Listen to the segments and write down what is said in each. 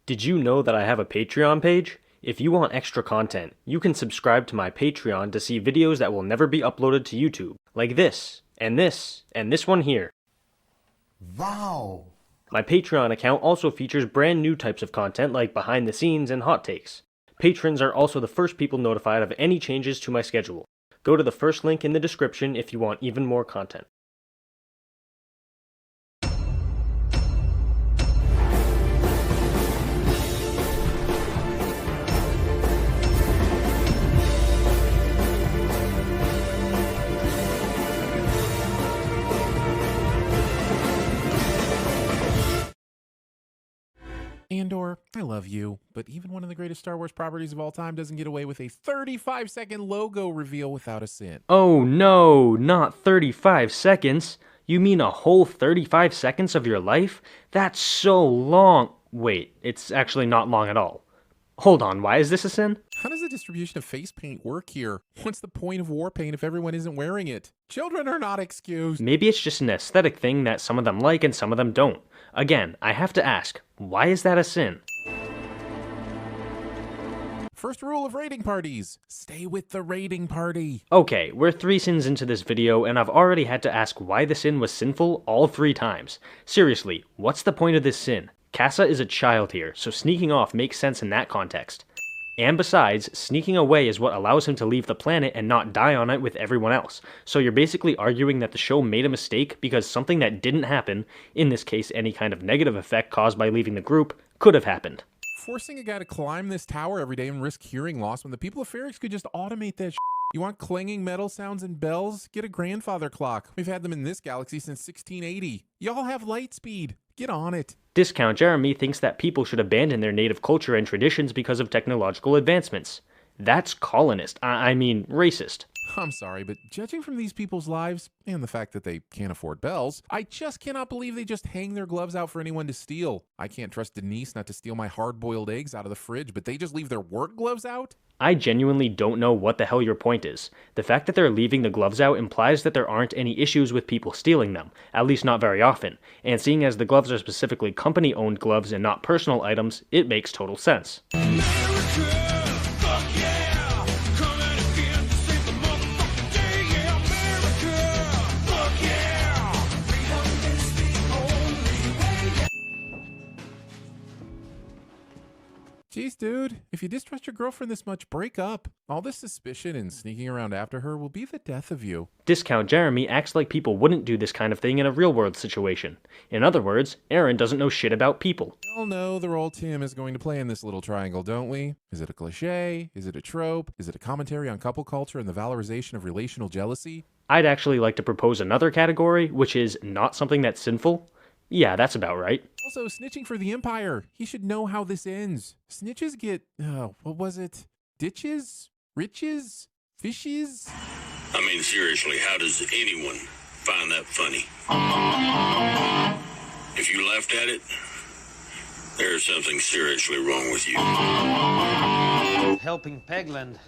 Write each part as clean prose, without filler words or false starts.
Did you know that I have a Patreon page? If you want extra content, you can subscribe to my Patreon to see videos that will never be uploaded to YouTube, like this, and this, and this one here. Wow! My Patreon account also features brand new types of content like behind the scenes and hot takes. Patrons are also the first people notified of any changes to my schedule. Go to the first link in the description if you want even more content. Andor, I love you, but even one of the greatest Star Wars properties of all time doesn't get away with a 35-second logo reveal without a sin. Oh no, not 35 seconds. You mean a whole 35 seconds of your life? That's so long. Wait, it's actually not long at all. Hold on, why is this a sin? How does the distribution of face paint work here? What's the point of war paint if everyone isn't wearing it? Children are not excused. Maybe it's just an aesthetic thing that some of them like and some of them don't. Again, I have to ask, why is that a sin? First rule of raiding parties: stay with the raiding party. Okay, we're 3 sins into this video, and I've already had to ask why the sin was sinful all 3 times. Seriously, what's the point of this sin? Casa is a child here, so sneaking off makes sense in that context. And besides, sneaking away is what allows him to leave the planet and not die on it with everyone else. So you're basically arguing that the show made a mistake because something that didn't happen, in this case any kind of negative effect caused by leaving the group, could have happened. Forcing a guy to climb this tower every day and risk hearing loss when the people of Ferrix could just automate that. You want clanging metal sounds and bells? Get a grandfather clock. We've had them in this galaxy since 1680. Y'all have light speed. Get on it. Discount Jeremy thinks that people should abandon their native culture and traditions because of technological advancements. That's colonist, I mean racist. I'm sorry, but judging from these people's lives, and the fact that they can't afford bells, I just cannot believe they just hang their gloves out for anyone to steal. I can't trust Denise not to steal my hard-boiled eggs out of the fridge, but they just leave their work gloves out? I genuinely don't know what the hell your point is. The fact that they're leaving the gloves out implies that there aren't any issues with people stealing them, at least not very often, and seeing as the gloves are specifically company-owned gloves and not personal items, it makes total sense. Jeez, dude, if you distrust your girlfriend this much, break up. All this suspicion and sneaking around after her will be the death of you. Discount Jeremy acts like people wouldn't do this kind of thing in a real-world situation. In other words, Aaron doesn't know shit about people. We all know the role Tim is going to play in this little triangle, don't we? Is it a cliche? Is it a trope? Is it a commentary on couple culture and the valorization of relational jealousy? I'd actually like to propose another category, which is not something that's sinful. Yeah, that's about right. Also, snitching for the Empire. He should know how this ends. Snitches get, what was it? Ditches? Riches? Fishes? I mean, seriously, how does anyone find that funny? If you laughed at it, there's something seriously wrong with you. Helping Pegland.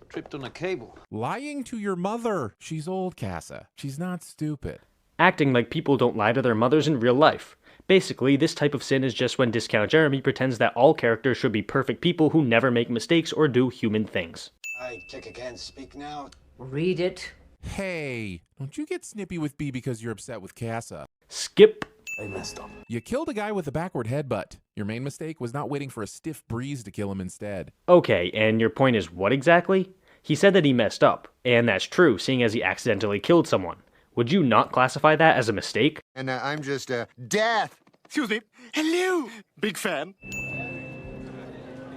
Tripped on a cable. Lying to your mother. She's old, Casa. She's not stupid. Acting like people don't lie to their mothers in real life. Basically, this type of sin is just when Discount Jeremy pretends that all characters should be perfect people who never make mistakes or do human things. I kick again, speak now. Read it. Hey, don't you get snippy with B because you're upset with Casa. Skip. I messed up. You killed a guy with a backward headbutt. Your main mistake was not waiting for a stiff breeze to kill him instead. Okay, and your point is what exactly? He said that he messed up, and that's true, seeing as he accidentally killed someone. Would you not classify that as a mistake? And I'm just, death. Excuse me. Hello. Big fan.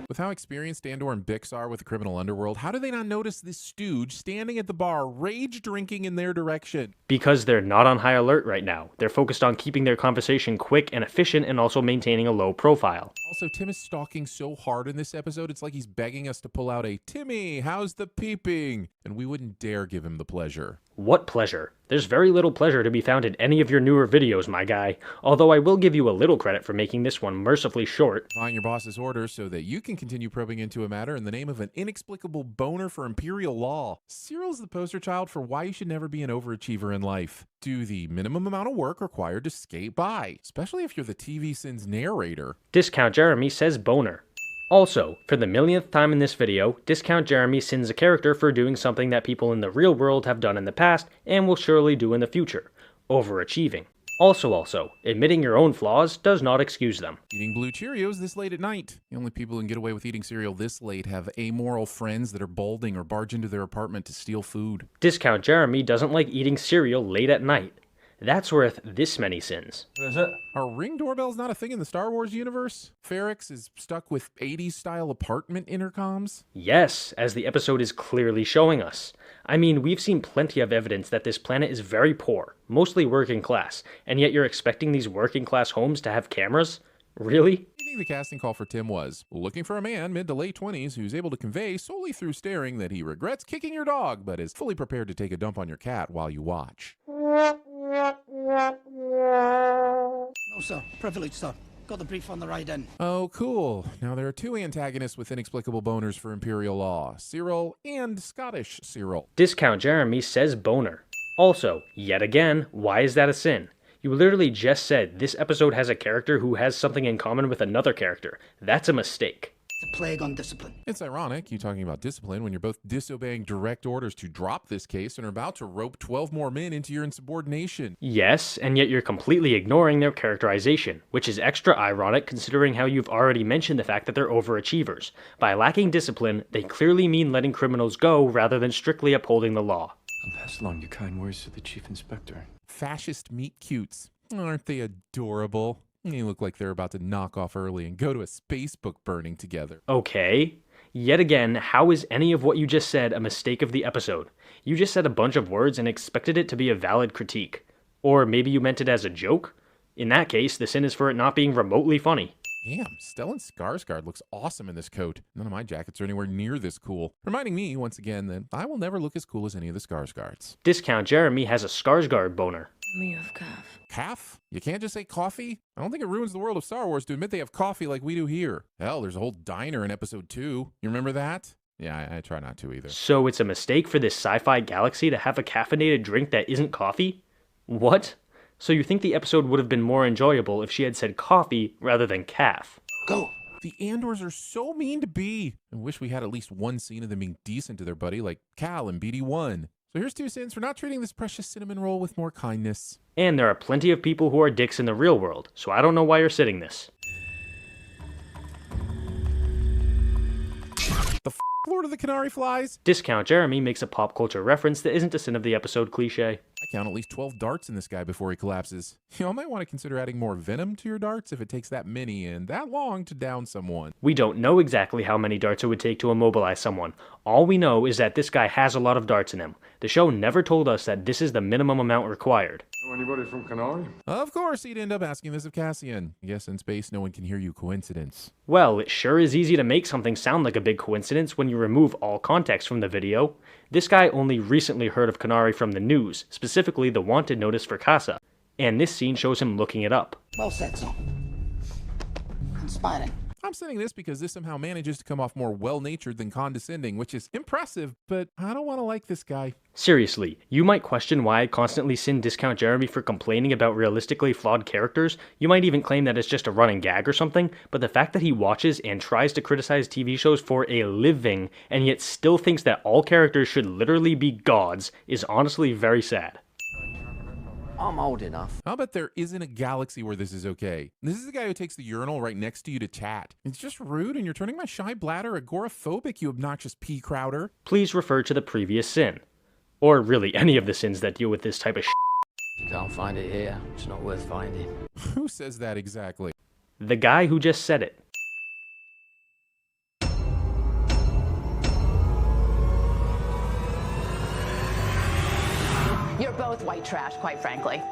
With how experienced Andor and Bix are with the criminal underworld, how do they not notice this stooge standing at the bar, rage drinking in their direction? Because they're not on high alert right now. They're focused on keeping their conversation quick and efficient and also maintaining a low profile. Also, Tim is stalking so hard in this episode, it's like he's begging us to pull out a, "Timmy, how's the peeping?" And we wouldn't dare give him the pleasure. What pleasure. There's very little pleasure to be found in any of your newer videos, my guy, although I will give you a little credit for making this one mercifully short. Defying your boss's orders so that you can continue probing into a matter in the name of an inexplicable boner for imperial law. Cyril's the poster child for why you should never be an overachiever in life. Do the minimum amount of work required to skate by, especially if you're the TVSins narrator. Discount Jeremy says boner. Also, for the millionth time in this video, Discount Jeremy sins a character for doing something that people in the real world have done in the past and will surely do in the future: overachieving. Also, admitting your own flaws does not excuse them. Eating blue Cheerios this late at night. The only people who can get away with eating cereal this late have amoral friends that are balding or barge into their apartment to steal food. Discount Jeremy doesn't like eating cereal late at night. That's worth this many sins. Who is it? Are Ring doorbells not a thing in the Star Wars universe? Ferrix is stuck with 80s style apartment intercoms? Yes, as the episode is clearly showing us. I mean, we've seen plenty of evidence that this planet is very poor, mostly working class, and yet you're expecting these working class homes to have cameras? Really? What do you think the casting call for Tim was? Looking for a man mid to late 20s who's able to convey solely through staring that he regrets kicking your dog but is fully prepared to take a dump on your cat while you watch. No, sir. Privilege, sir. Got the brief on the ride in. Oh, cool. Now there are two antagonists with inexplicable boners for Imperial law, Cyril and Scottish Cyril. Discount Jeremy says boner. Also, yet again, why is that a sin? You literally just said this episode has a character who has something in common with another character. That's a mistake. It's a plague on discipline. It's ironic, you talking about discipline, when you're both disobeying direct orders to drop this case and are about to rope 12 more men into your insubordination. Yes, and yet you're completely ignoring their characterization, which is extra ironic considering how you've already mentioned the fact that they're overachievers. By lacking discipline, they clearly mean letting criminals go rather than strictly upholding the law. I'll pass along your kind words to the Chief Inspector. Fascist meat cutes. Aren't they adorable? They look like they're about to knock off early and go to a space book burning together. Okay. Yet again, how is any of what you just said a mistake of the episode? You just said a bunch of words and expected it to be a valid critique. Or maybe you meant it as a joke? In that case, the sin is for it not being remotely funny. Damn, Stellan Skarsgård looks awesome in this coat. None of my jackets are anywhere near this cool. Reminding me, once again, that I will never look as cool as any of the Skarsgårds. Discount Jeremy has a Skarsgård boner. Me of calf. Calf? You can't just say coffee? I don't think it ruins the world of Star Wars to admit they have coffee like we do here. Hell, there's a whole diner in episode 2. You remember that? Yeah, I try not to either. So it's a mistake for this sci-fi galaxy to have a caffeinated drink that isn't coffee? What? So you think the episode would have been more enjoyable if she had said coffee rather than calf? Go. The Andors are so mean to B. I wish we had at least one scene of them being decent to their buddy like Cal and BD1. So here's 2 sins for not treating this precious cinnamon roll with more kindness. And there are plenty of people who are dicks in the real world, so I don't know why you're sitting this. The Lord of the Canary Flies? Discount Jeremy makes a pop culture reference that isn't a sin of the episode cliche. I count at least 12 darts in this guy before he collapses. Y'all might want to consider adding more venom to your darts if it takes that many and that long to down someone. We don't know exactly how many darts it would take to immobilize someone. All we know is that this guy has a lot of darts in him. The show never told us that this is the minimum amount required. Know anybody from Canary? Of course he'd end up asking this of Cassian. I guess in space no one can hear you, coincidence. Well, it sure is easy to make something sound like a big coincidence when you remove all context from the video. This guy only recently heard of Canary from the news, specifically the wanted notice for Casa, and this scene shows him looking it up. Well said, sir. Inspiring. I'm saying this because this somehow manages to come off more well-natured than condescending, which is impressive, but I don't want to like this guy. Seriously, you might question why I constantly sin Discount Jeremy for complaining about realistically flawed characters. You might even claim that it's just a running gag or something, but the fact that he watches and tries to criticize TV shows for a living and yet still thinks that all characters should literally be gods is honestly very sad. I'm old enough. I'll bet there isn't a galaxy where this is okay. This is the guy who takes the urinal right next to you to chat. It's just rude, and you're turning my shy bladder agoraphobic, you obnoxious pea crowder. Please refer to the previous sin. Or really any of the sins that deal with this type of You can't find it here. It's not worth finding. Who says that exactly? The guy who just said it. You're both white trash, quite frankly.